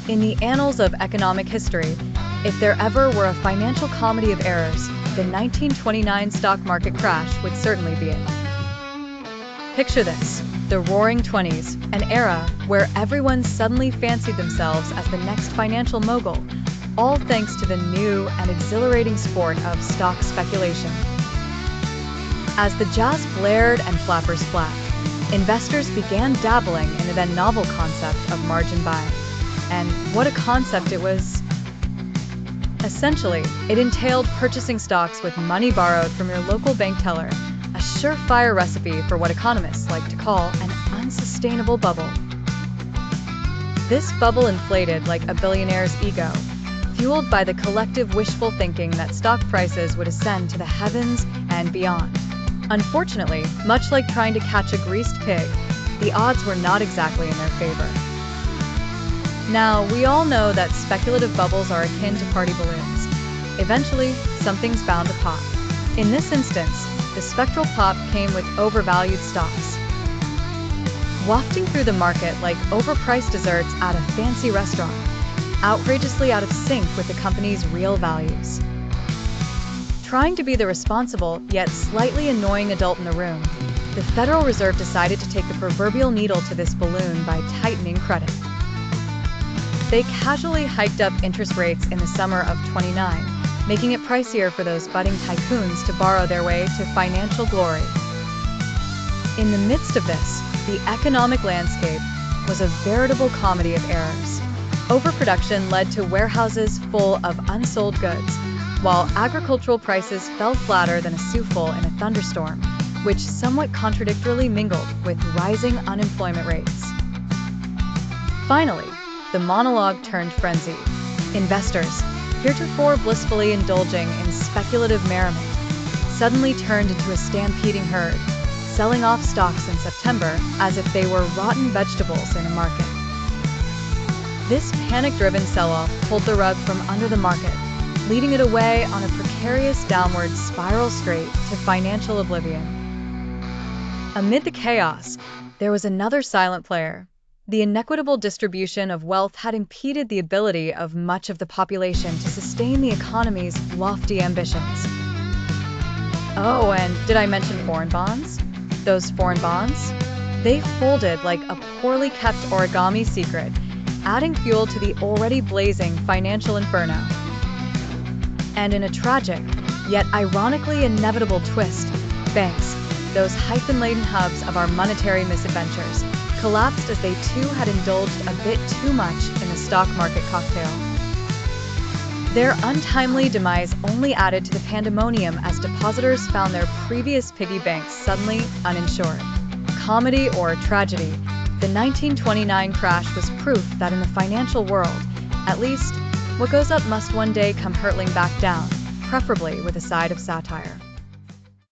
In the annals of economic history, if there ever were a financial comedy of errors, the 1929 stock market crash would certainly be it. Picture this, the Roaring Twenties, an era where everyone suddenly fancied themselves as the next financial mogul, all thanks to the new and exhilarating sport of stock speculation. As the jazz blared and flappers flapped, investors began dabbling in the then novel concept of margin buying. And what a concept it was! Essentially, it entailed purchasing stocks with money borrowed from your local bank teller, a surefire recipe for what economists like to call an unsustainable bubble. This bubble inflated like a billionaire's ego, fueled by the collective wishful thinking that stock prices would ascend to the heavens and beyond. Unfortunately, much like trying to catch a greased pig, the odds were not exactly in their favor. Now, we all know that speculative bubbles are akin to party balloons. Eventually, something's bound to pop. In this instance, the spectral pop came with overvalued stocks, wafting through the market like overpriced desserts at a fancy restaurant, outrageously out of sync with the company's real values. Trying to be the responsible, yet slightly annoying adult in the room, the Federal Reserve decided to take the proverbial needle to this balloon by tightening credit. They casually hiked up interest rates in the summer of '29, making it pricier for those budding tycoons to borrow their way to financial glory. In the midst of this, the economic landscape was a veritable comedy of errors. Overproduction led to warehouses full of unsold goods, while agricultural prices fell flatter than a souffle in a thunderstorm, which somewhat contradictorily mingled with rising unemployment rates. Finally, the monologue turned frenzy. Investors, heretofore blissfully indulging in speculative merriment, suddenly turned into a stampeding herd, selling off stocks in September as if they were rotten vegetables in a market. This panic-driven sell-off pulled the rug from under the market, leading it away on a precarious downward spiral straight to financial oblivion. Amid the chaos, there was another silent player. The inequitable distribution of wealth had impeded the ability of much of the population to sustain the economy's lofty ambitions. Oh, and did I mention foreign bonds? Those foreign bonds? They folded like a poorly kept origami secret, adding fuel to the already blazing financial inferno. And in a tragic, yet ironically inevitable twist, banks, those hyphen-laden hubs of our monetary misadventures, collapsed as they too had indulged a bit too much in the stock market cocktail. Their untimely demise only added to the pandemonium as depositors found their previous piggy banks suddenly uninsured. Comedy or tragedy, the 1929 crash was proof that in the financial world, at least, what goes up must one day come hurtling back down, preferably with a side of satire.